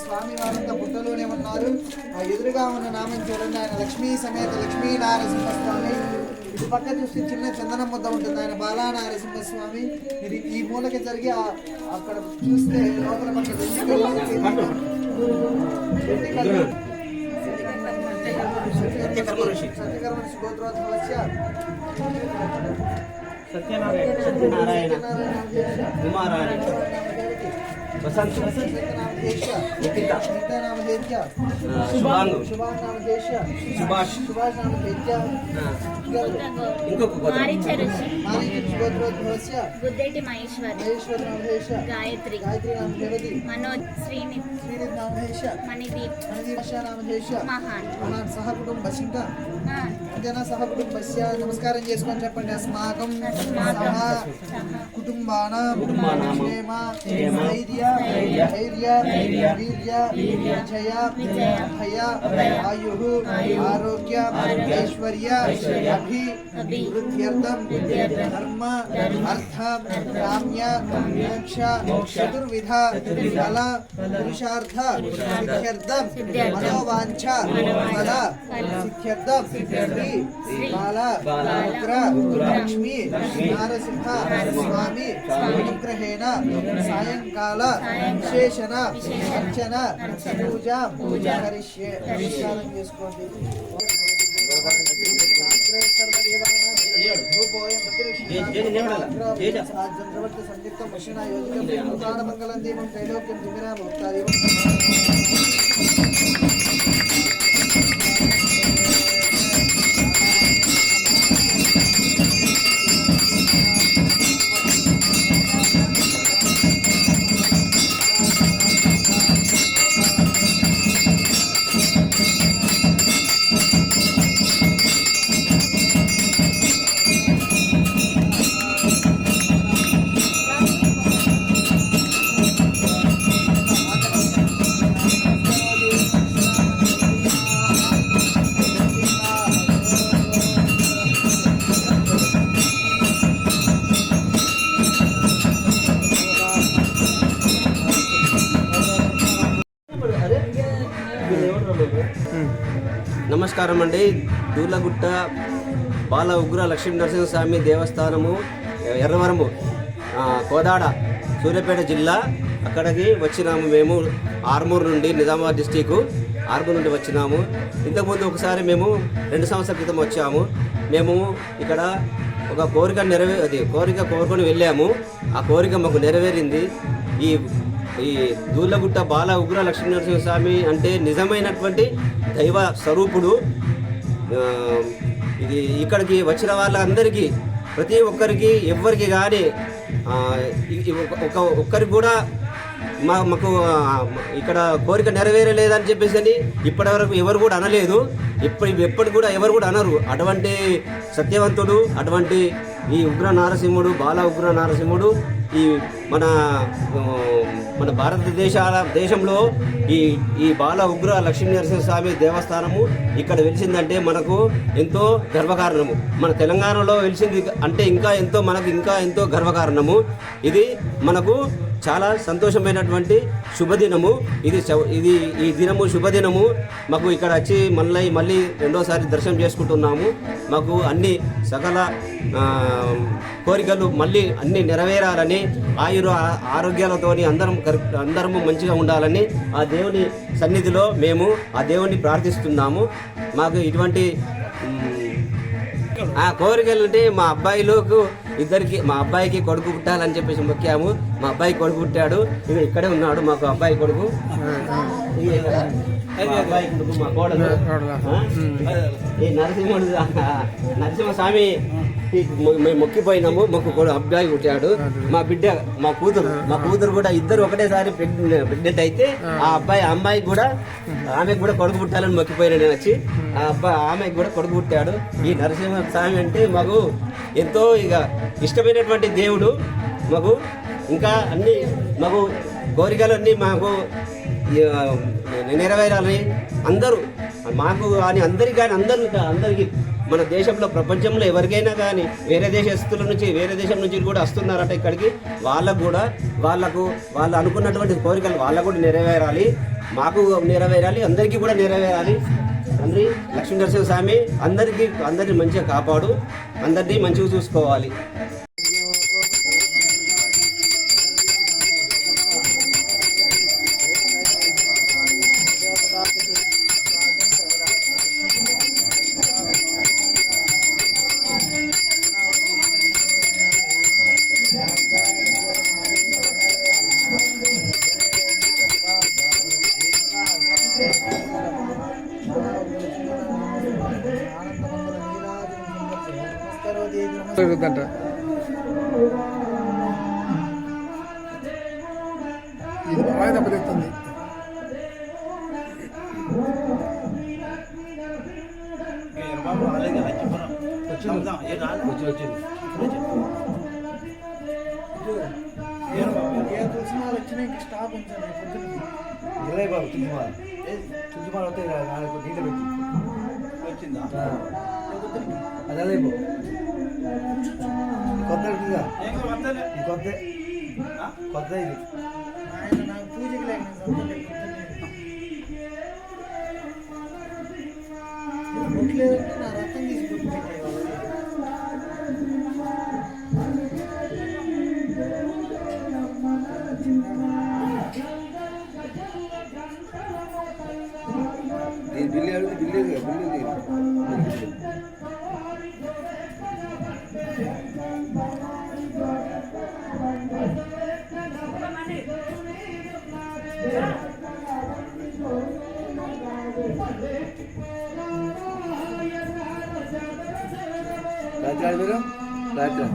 స్వామి వారంతా పుట్టలోనే ఉన్నారు. ఆ ఎదురుగా ఉన్న నామం చూడండి, ఆయన లక్ష్మీ సమేత లక్ష్మీ నారసింహస్వామి. ఇటు పక్క చూస్తే చిన్న చందనం ముద్ద ఉంటుంది, ఆయన బాలా నారసింహస్వామి. మీరు ఈ మూలకి జరిగి అక్కడ చూస్తే లోపల పక్క సత్యకర్మ గోత్రోద్భవస్య సత్యనారాయణ కుమారాణి వసంత నిఖిత శుభాంగు సుభాష్ ఇంకొక గోత్రోద్భవస్య బుద్ధేటి మహేశ్వరి గాయత్రి మనోజ్ శ్రీనిధ్ మణిదీప్ మహాన్ సహకుటుంబస్య సహకుటుంబస్య నమస్కారం చేసుకొని చెప్పండి. అస్మాకం కుటుంబానాం క్షేమ ధైర్య వీర్య విజయ భయ ఆయుః ఆరోగ్య ఐశ్వర్య అభివృద్ధ్యర్థం ధర్మ అర్థ కామ్య మోక్ష చతుర్విధ ఫల పురుషార్థ సిద్ధ్యర్థం మనోవాంఛ ఫల సిద్ధ్యర్థం శ్రీ బాల లక్ష్మీ నారసింహ స్వామి అనుగ్రహేణ సాయంకాల విశేషణ అర్చన పూజ కరిష్యే. నమస్కారం చేసుకోండి. మంగళం దీపం త్రైలోక్యం దివ్యనామ నమస్కారం అండి. దూర్లగుట్ట బాల ఉగ్ర లక్ష్మీ నరసింహస్వామి దేవస్థానము ఎర్రవరము కోదాడ సూర్యాపేట జిల్లా. అక్కడికి వచ్చినాము మేము ఆర్మూర్ నుండి, నిజామాబాద్ డిస్టిక్ ఆర్మూర్ నుండి వచ్చినాము. ఇంతకుముందు ఒకసారి మేము 2 సంవత్సరాల క్రితం వచ్చాము. మేము ఇక్కడ ఒక కోరిక కోరుకొని వెళ్ళాము. ఆ కోరిక మాకు నెరవేరింది. ఈ దూర్లగుట్ట బాల ఉగ్ర లక్ష్మీ నరసింహస్వామి అంటే నిజమైనటువంటి దైవ స్వరూపుడు. ఇది ఇక్కడికి వచ్చిన వాళ్ళందరికీ, ప్రతి ఒక్కరికి, ఎవ్వరికి కానీ ఒక్కరికి కూడా మాకు ఇక్కడ కోరిక నెరవేరలేదని చెప్పేసి ఇప్పటి వరకు ఎవరు కూడా అనలేదు. ఎప్పటి కూడా ఎవరు కూడా అనరు. అటువంటి సత్యవంతుడు, అటువంటి ఈ ఉగ్ర నారసింహుడు, బాల ఉగ్ర నారసింహుడు ఈ మన దేశంలో ఈ బాల ఉగ్ర లక్ష్మీ నరసింహస్వామి దేవస్థానము ఇక్కడ వెలిసిందంటే మనకు ఎంతో గర్వకారణము. మన తెలంగాణలో వెలిసింది అంటే మనకు ఇంకా ఎంతో గర్వకారణము. ఇది మనకు చాలా సంతోషమైనటువంటి శుభదినము. ఈ దినము శుభదినము. మాకు ఇక్కడ వచ్చి మళ్ళీ రెండోసారి దర్శనం చేసుకుంటున్నాము. మాకు అన్ని సకల కోరికలు మళ్ళీ అన్ని నెరవేరాలని, ఆరోగ్యాలతోని అందరము మంచిగా ఉండాలని ఆ దేవుని సన్నిధిలో మేము ఆ దేవుని ప్రార్థిస్తున్నాము. మాకు ఇటువంటి కోరికలు అంటే మా అబ్బాయికి కొడుకు పుట్టాలని చెప్పేసి మొక్కాము. మా అబ్బాయి కొడుకు పుట్టాడు. ఇక్కడే ఉన్నాడు మాకు అబ్బాయి కొడుకు. మా కోడలు ఈ నరసింహస్వామి మేము మొక్కిపోయినాము. మొక్కు అబ్బాయి పుట్టాడు. మా కూతురు కూడా ఇద్దరు ఒకటేసారి ప్రెగ్నెంట్ అయితే ఆ అమ్మాయికి కూడా ఆమెకు కూడా కొడుకు పుట్టాలని మొక్కిపోయినా నేను వచ్చి. ఆమెకు కూడా కొడుకు పుట్టాడు. ఈ నరసింహస్వామి అంటే మాకు ఎంతో ఇష్టమైనటువంటి దేవుడు. మాకు ఇంకా అన్ని మాకు కోరికలన్నీ మాకు నెరవేరాలని అందరూ మాకు కానీ అందరికీ మన దేశంలో ప్రపంచంలో ఎవరికైనా కానీ వేరే దేశం నుంచి కూడా వస్తున్నారట ఇక్కడికి. వాళ్ళకు కూడా వాళ్ళు అనుకున్నటువంటి కోరికలు వాళ్ళకు కూడా నెరవేరాలి, మాకు నెరవేరాలి, అందరికీ కూడా నెరవేరాలి. తండ్రి లక్ష్మీ నరసింహస్వామి అందరినీ మంచిగా కాపాడు, అందరినీ మంచిగా చూసుకోవాలి. జరుగుతుందంట. ఇది బాగా దెబ్బతిస్తుంది. తులసిమాల వచ్చినా ఇంకా స్టాక్ ఉంచండి పొద్దున్న. ఇరవై బాబు తులసిమాల వస్తే నీళ్ళు పెట్టి వచ్చిందా అదే కొత్త కొత్త ఇది ఆయన నాకు పూజకి లేక ముట్లేదంటే నా రక్తం తీసుకుంటున్నాను. బిల్లు బిల్లు రాత్రి